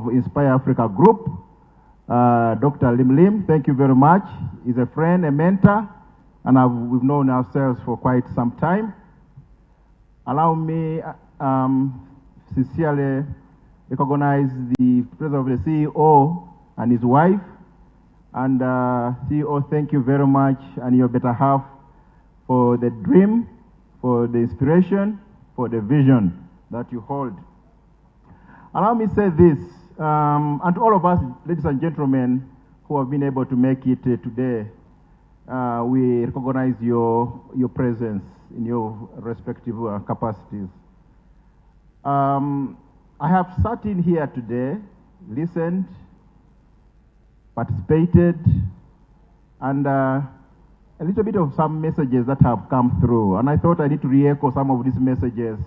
of Inspire Africa Group, Dr. Lim. Thank you very much. He's a friend, a mentor, and we've known ourselves for quite some time. Allow me sincerely recognize the presence of the CEO and his wife. And CEO, thank you very much, and your better half, for the dream, for the inspiration, for the vision that you hold. Allow me to say this, and to all of us, ladies and gentlemen, who have been able to make it today, we recognize your presence in your respective capacities. I have sat in here today, listened, participated, and a little bit of some messages that have come through. And I thought I need to re-echo some of these messages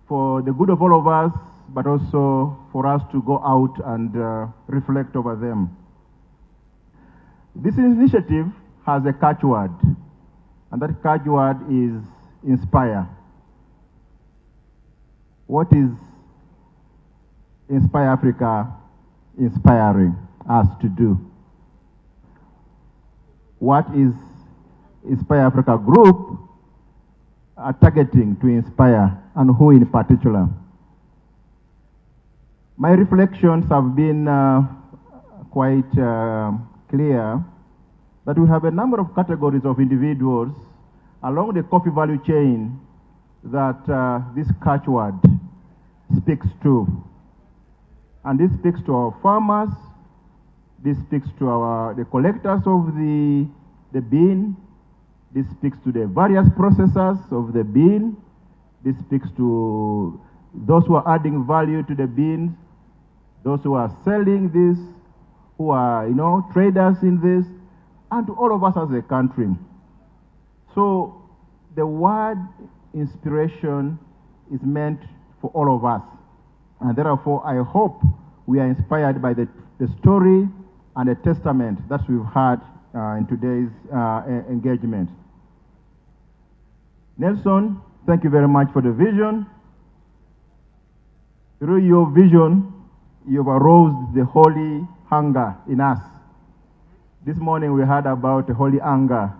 for the good of all of us, but also for us to go out and reflect over them. This initiative has a catchword, and that catchword is inspire. What is Inspire Africa inspiring us to do? What is Inspire Africa Group targeting to inspire, and who in particular? My reflections have been quite clear that we have a number of categories of individuals along the coffee value chain that this catchword speaks to. And this speaks to our farmers, this speaks to the collectors of the bean, this speaks to the various processors of the bean, this speaks to those who are adding value to the beans, those who are selling this, who are, traders in this, and to all of us as a country. So the word inspiration is meant for all of us. And therefore, I hope we are inspired by the story and the testament that we've had in today's engagement. Nelson, thank you very much for the vision. Through your vision, you've aroused the holy hunger in us. This morning we heard about the holy anger,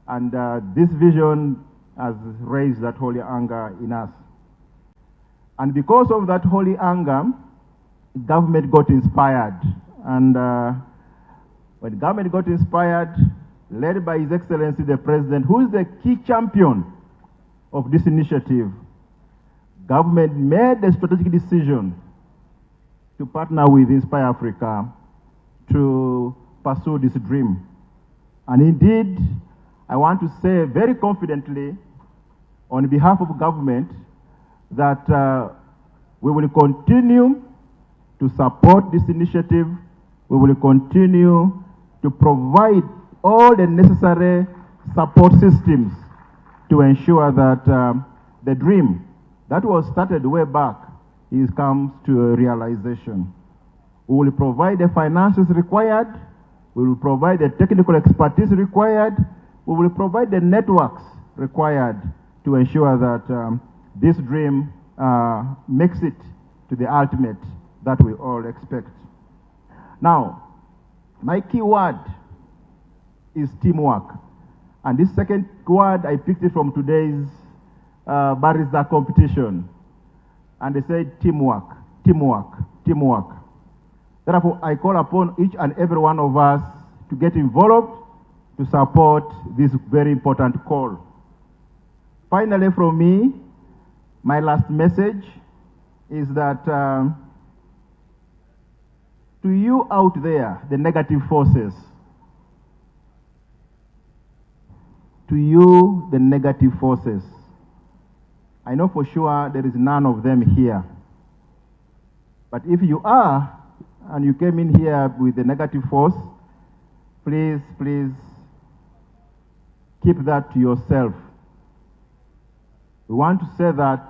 and this vision has raised that holy anger in us. And because of that holy anger, government got inspired. And when government got inspired, led by His Excellency the President, who is the key champion of this initiative, government made a strategic decision to partner with Inspire Africa to pursue this dream. And indeed, I want to say very confidently, on behalf of government, that we will continue to support this initiative. We will continue to provide all the necessary support systems to ensure that the dream that was started way back comes to a realization. We will provide the finances required. We will provide the technical expertise required. We will provide the networks required to ensure that this dream makes it to the ultimate that we all expect. Now, my key word is teamwork. And this second word, I picked it from today's barista competition. And they said teamwork, teamwork, teamwork. Therefore, I call upon each and every one of us to get involved to support this very important call. Finally, from me, my last message is that to you out there, the negative forces, to you, the negative forces, I know for sure there is none of them here. But if you are, and you came in here with the negative force, please, please keep that to yourself. We want to say that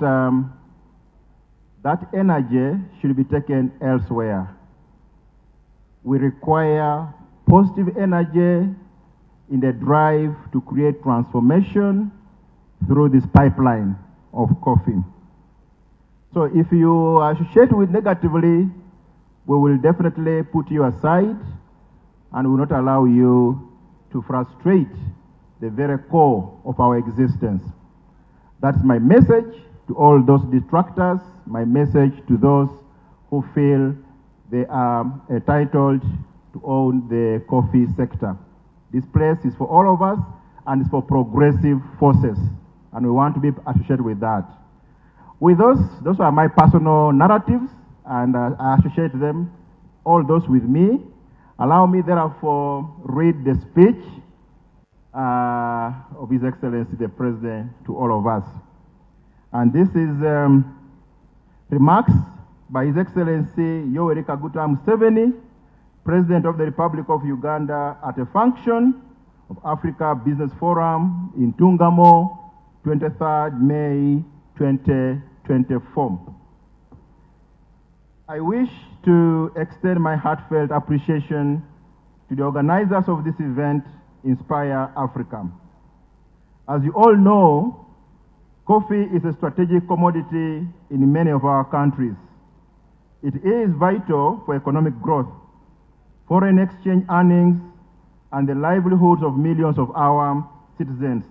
that energy should be taken elsewhere. We require positive energy in the drive to create transformation through this pipeline of coffee. So if you associate with negatively, we will definitely put you aside and will not allow you to frustrate the very core of our existence. That's my message to all those detractors, my message to those who feel they are entitled to own the coffee sector. This place is for all of us and it's for progressive forces, and we want to be associated with that. With those are my personal narratives, and I associate them, all those with me. Allow me therefore read the speech of His Excellency the President to all of us. And this is remarks by His Excellency Yoweri Kaguta Museveni, President of the Republic of Uganda, at a function of Africa Business Forum in Tungamo, 23rd May 2024. I wish to extend my heartfelt appreciation to the organizers of this event, Inspire Africa. As you all know, coffee is a strategic commodity in many of our countries. It is vital for economic growth, foreign exchange earnings, and the livelihoods of millions of our citizens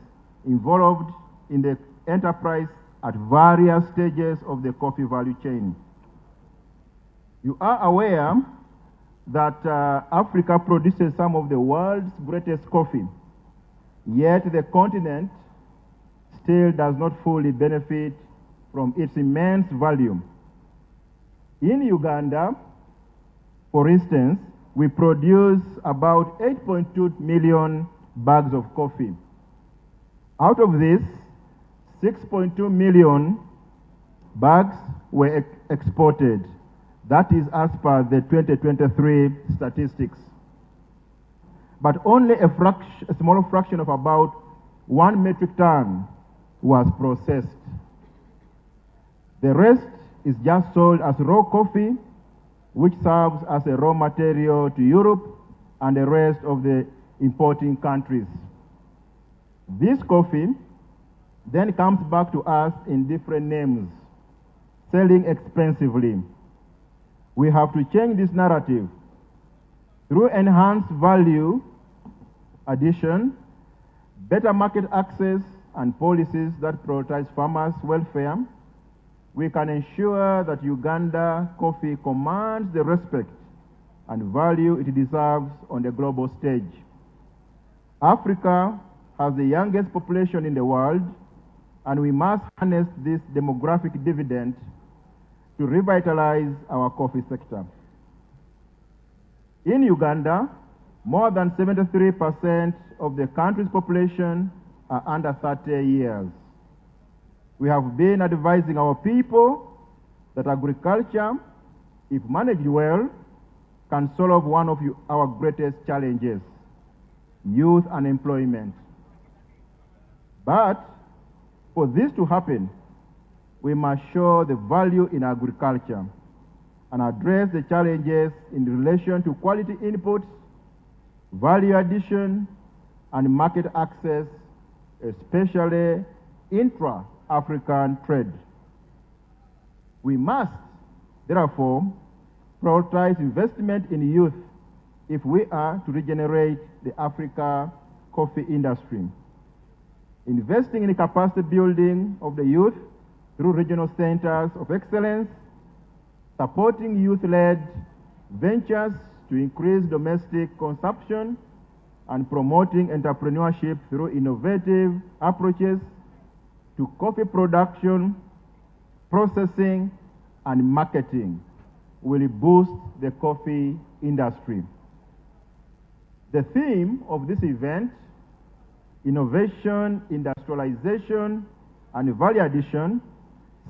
involved in the enterprise at various stages of the coffee value chain. You are aware that Africa produces some of the world's greatest coffee, yet the continent still does not fully benefit from its immense value. In Uganda, for instance, we produce about 8.2 million bags of coffee. Out of this, 6.2 million bags were exported. That is as per the 2023 statistics. But only a small fraction of about 1 metric ton was processed. The rest is just sold as raw coffee, which serves as a raw material to Europe and the rest of the importing countries. This coffee then comes back to us in different names, selling expensively. We have to change this narrative. Through enhanced value addition, better market access, and policies that prioritize farmers' welfare, we can ensure that Uganda coffee commands the respect and value it deserves on the global stage. Africa has the youngest population in the world, and we must harness this demographic dividend to revitalize our coffee sector. In Uganda, more than 73% of the country's population are under 30 years. We have been advising our people that agriculture, if managed well, can solve one of our greatest challenges, youth unemployment. But for this to happen, we must show the value in agriculture and address the challenges in relation to quality inputs, value addition, and market access, especially intra-African trade. We must, therefore, prioritize investment in youth if we are to regenerate the Africa coffee industry. Investing in capacity building of the youth through regional centers of excellence, supporting youth-led ventures to increase domestic consumption, and promoting entrepreneurship through innovative approaches to coffee production, processing, and marketing will boost the coffee industry. The theme of this event, innovation, industrialization, and value addition,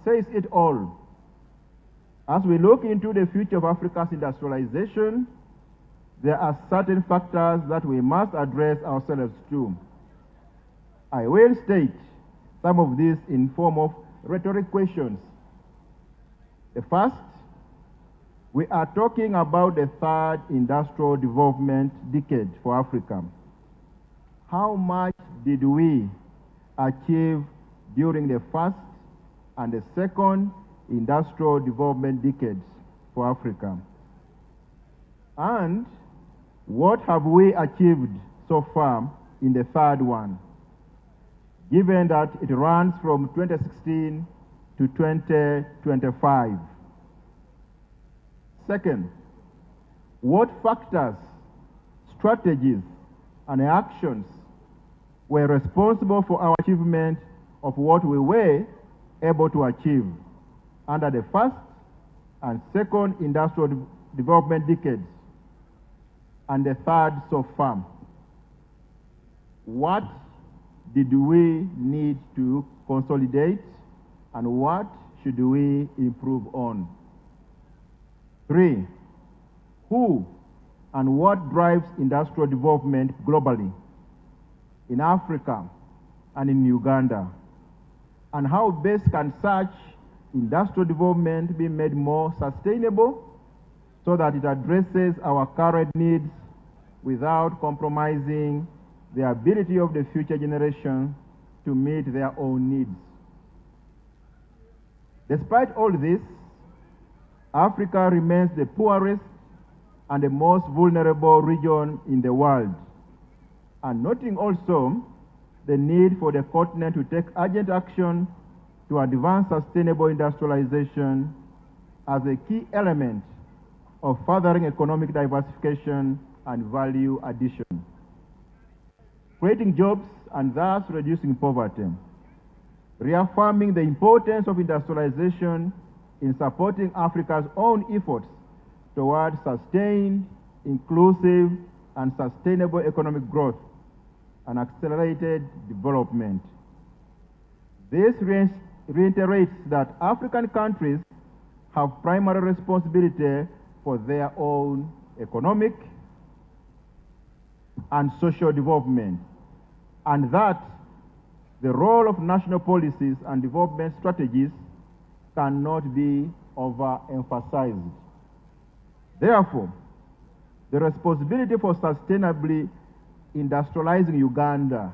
says it all. As we look into the future of Africa's industrialization, there are certain factors that we must address ourselves to. I will state some of these in form of rhetoric questions. The first, we are talking about the third industrial development decade for Africa. How much did we achieve during the first and the second industrial development decades for Africa? And what have we achieved so far in the third one, given that it runs from 2016 to 2025? Second, what factors, strategies, and actions were responsible for our achievement of what we were able to achieve under the first and second industrial development decades, and the third so far? What did we need to consolidate, and what should we improve on? 3, who and what drives industrial development globally, in Africa and in Uganda? And how best can such industrial development be made more sustainable so that it addresses our current needs without compromising the ability of the future generation to meet their own needs? Despite all this, Africa remains the poorest and the most vulnerable region in the world, and noting also the need for the continent to take urgent action to advance sustainable industrialization as a key element of furthering economic diversification and value addition, creating jobs and thus reducing poverty, reaffirming the importance of industrialization in supporting Africa's own efforts towards sustained, inclusive, and sustainable economic growth and accelerated development. This reiterates that African countries have primary responsibility for their own economic and social development, and that the role of national policies and development strategies cannot be overemphasized. Therefore, the responsibility for sustainably industrializing Uganda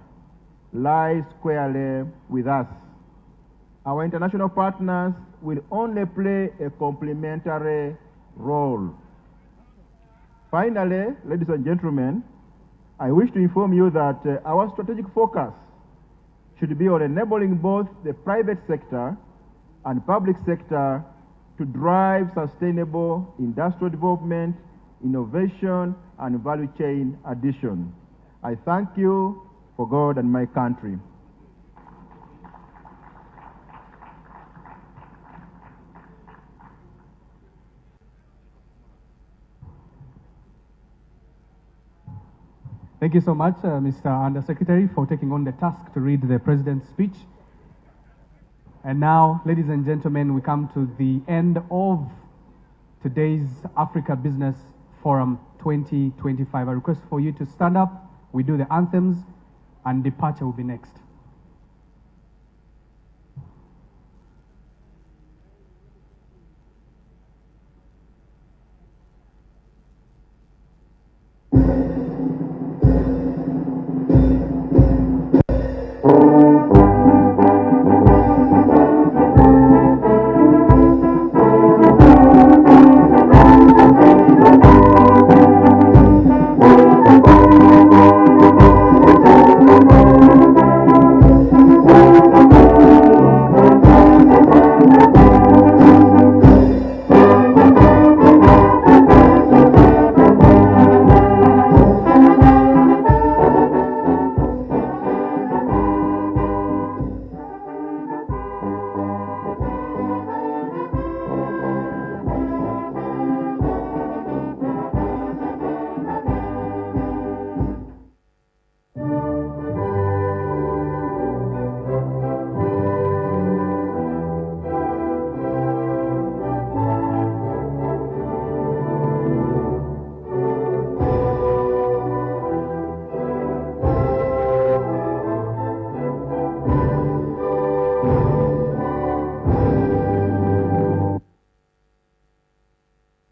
lies squarely with us. Our international partners will only play a complementary role. Finally, ladies and gentlemen, I wish to inform you that our strategic focus should be on enabling both the private sector and public sector to drive sustainable industrial development, innovation, and value chain addition. I thank you for God and my country. Thank you so much, Mr. Undersecretary, for taking on the task to read the President's speech. And now, ladies and gentlemen, we come to the end of today's Africa Business Forum 2025. I request for you to stand up, we do the anthems, and departure will be next.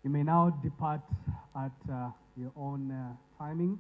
You may now depart at your own timing.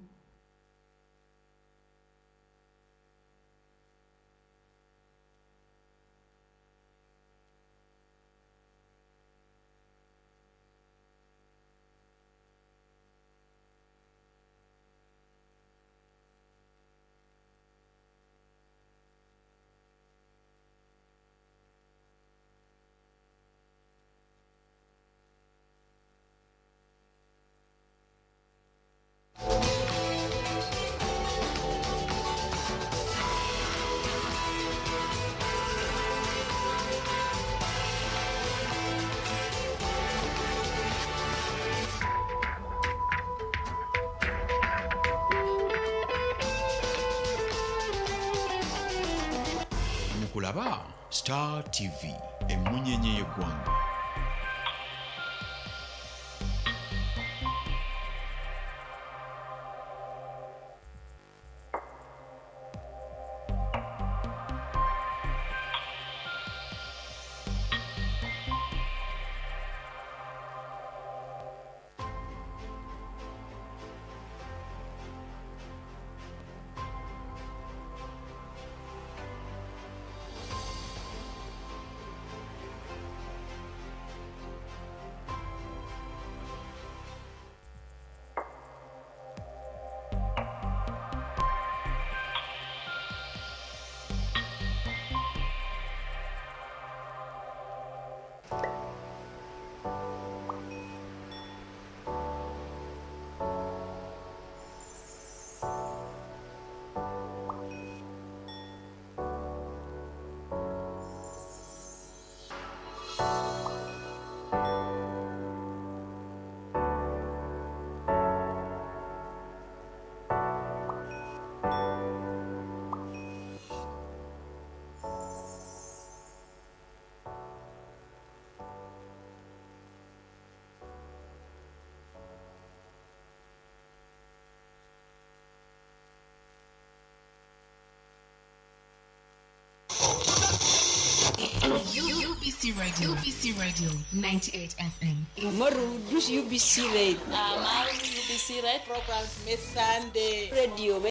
Laba Star TV emunyenye y'eggwanga. UBC Radio 98 FM. Maru dus UBC Radio. Maru UBC Radio. Programs Sunday. Radio